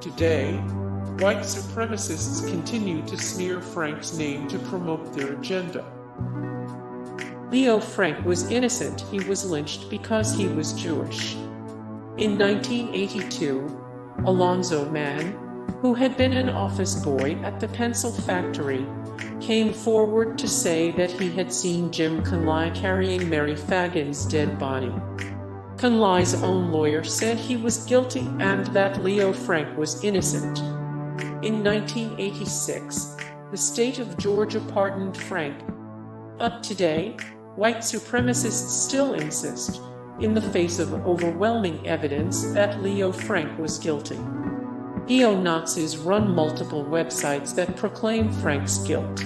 Today, white supremacists continue to smear Frank's name to promote their agenda. Leo Frank was innocent. He was lynched because he was Jewish. In 1982, Alonzo Mann, who had been an office boy at the pencil factory, came forward to say that he had seen Jim Conley carrying Mary Fagan's dead body. Conley's own lawyer said he was guilty and that Leo Frank was innocent. In 1986, the state of Georgia pardoned Frank. But today, white supremacists still insist, in the face of overwhelming evidence, that Leo Frank was guilty. Neo-Nazis run multiple websites that proclaim Frank's guilt.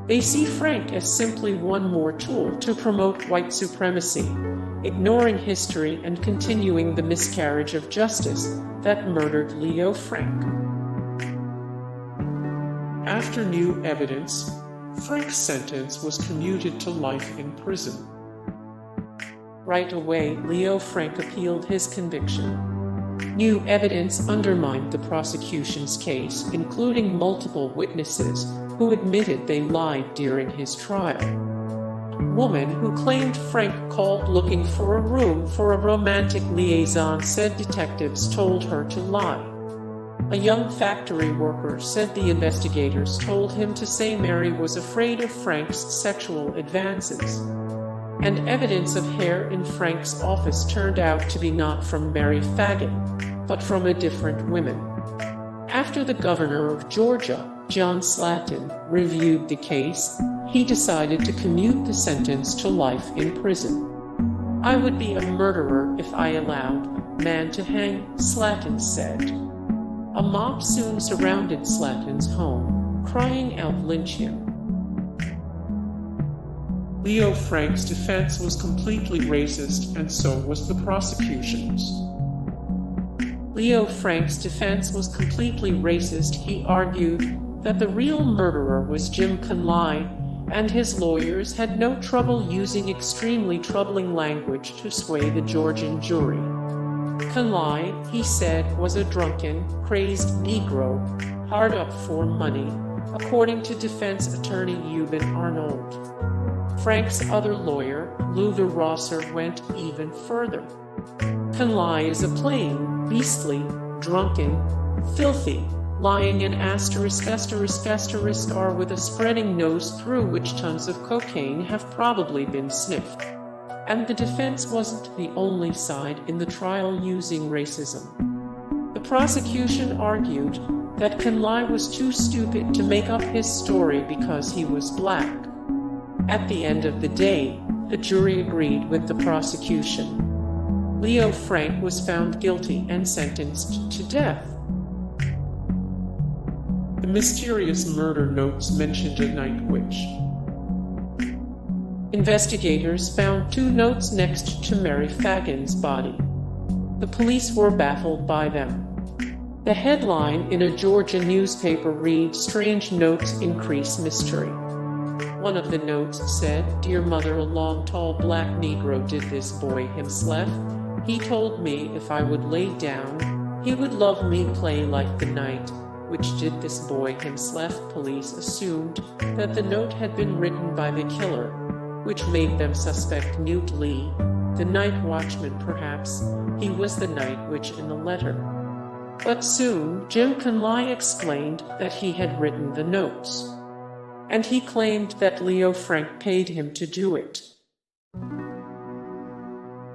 They see Frank as simply one more tool to promote white supremacy, ignoring history and continuing the miscarriage of justice that murdered Leo Frank. After new evidence, Frank's sentence was commuted to life in prison. Right away, Leo Frank appealed his conviction. New evidence undermined the prosecution's case, including multiple witnesses who admitted they lied during his trial. A woman who claimed Frank called looking for a room for a romantic liaison said detectives told her to lie. A young factory worker said the investigators told him to say Mary was afraid of Frank's sexual advances. And evidence of hair in Frank's office turned out to be not from Mary Fagan, but from a different woman. After the governor of Georgia, John Slatton, reviewed the case, he decided to commute the sentence to life in prison. "I would be a murderer if I allowed a man to hang," Slatton said. A mob soon surrounded Slatton's home, crying out, "Lynch him." Leo Frank's defense was completely racist, and so was the prosecution's. Leo Frank's defense was completely racist. He argued that the real murderer was Jim Conley, and his lawyers had no trouble using extremely troubling language to sway the Georgian jury. Conley, he said, was a drunken, crazed Negro, hard up for money, according to defense attorney Eubin Arnold. Frank's other lawyer, Luther Rosser, went even further. Conley is a plain, beastly, drunken, filthy, lying and asterisk are with a spreading nose through which tons of cocaine have probably been sniffed. And the defense wasn't the only side in the trial using racism. The prosecution argued that Conley was too stupid to make up his story because he was black. At the end of the day, the jury agreed with the prosecution. Leo Frank was found guilty and sentenced to death. The mysterious murder notes mentioned a night witch. Investigators found 2 notes next to Mary Fagan's body. The police were baffled by them. The headline in a Georgia newspaper read, "Strange notes increase mystery." One of the notes said, "Dear mother, a long, tall black Negro did this boy himself. He told me if I would lay down, he would love me play like the night, which did this boy himself." Police assumed that the note had been written by the killer, which made them suspect Newt Lee, the night watchman. Perhaps he was the night witch in the letter. But soon Jim Conley explained that he had written the notes. And he claimed that Leo Frank paid him to do it.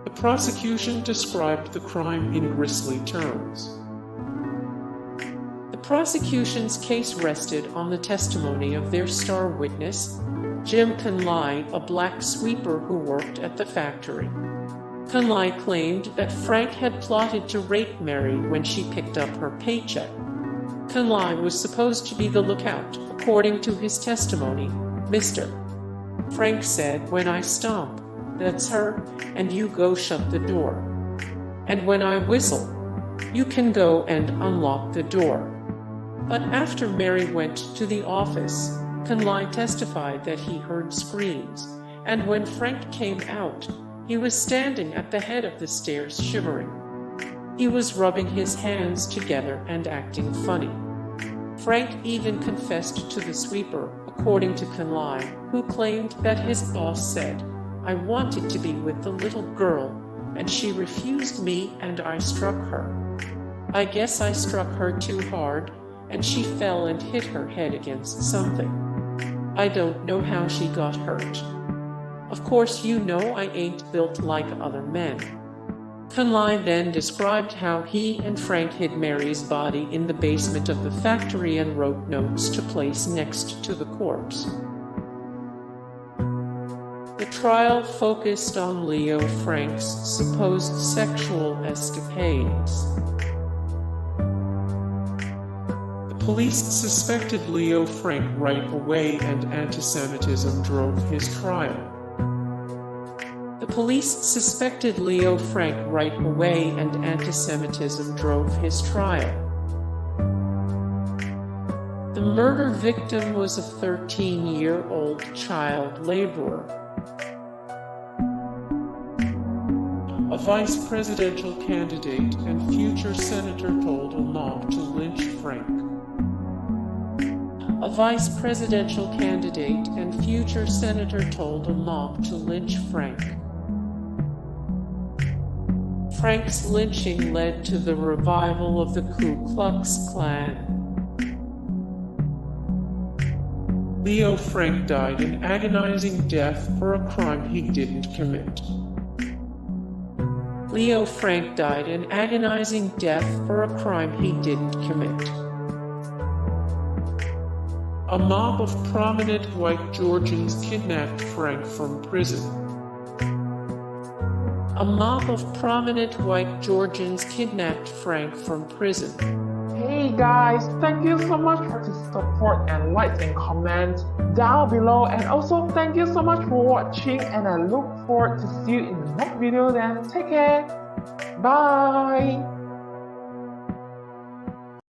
The prosecution described the crime in grisly terms. The prosecution's case rested on the testimony of their star witness, Jim Conley, a black sweeper who worked at the factory. Conley claimed that Frank had plotted to rape Mary when she picked up her paycheck. Conley was supposed to be the lookout. According to his testimony, "Mr. Frank said, when I stomp, that's her, and you go shut the door. And when I whistle, you can go and unlock the door." But after Mary went to the office, Conley testified that he heard screams, and when Frank came out, he was standing at the head of the stairs shivering. He was rubbing his hands together and acting funny. Frank even confessed to the sweeper, according to Conley, who claimed that his boss said, "I wanted to be with the little girl, and she refused me and I struck her. I guess I struck her too hard, and she fell and hit her head against something. I don't know how she got hurt. Of course you know I ain't built like other men." Conley then described how he and Frank hid Mary's body in the basement of the factory and wrote notes to place next to the corpse. The trial focused on Leo Frank's supposed sexual escapades. The police suspected Leo Frank right away, and antisemitism drove his trial. The police suspected Leo Frank right away, and antisemitism drove his trial. The murder victim was a 13-year-old child laborer. A vice presidential candidate and future senator told a mob to lynch Frank. A vice presidential candidate and future senator told a mob to lynch Frank. Frank's lynching led to the revival of the Ku Klux Klan. Leo Frank died an agonizing death for a crime he didn't commit. Leo Frank died an agonizing death for a crime he didn't commit. A mob of prominent white Georgians kidnapped Frank from prison. A mob of prominent white Georgians kidnapped Frank from prison. Hey guys, thank you so much for the support and likes and comments down below, and also thank you so much for watching, and I look forward to see you in the next video. Then take care, bye.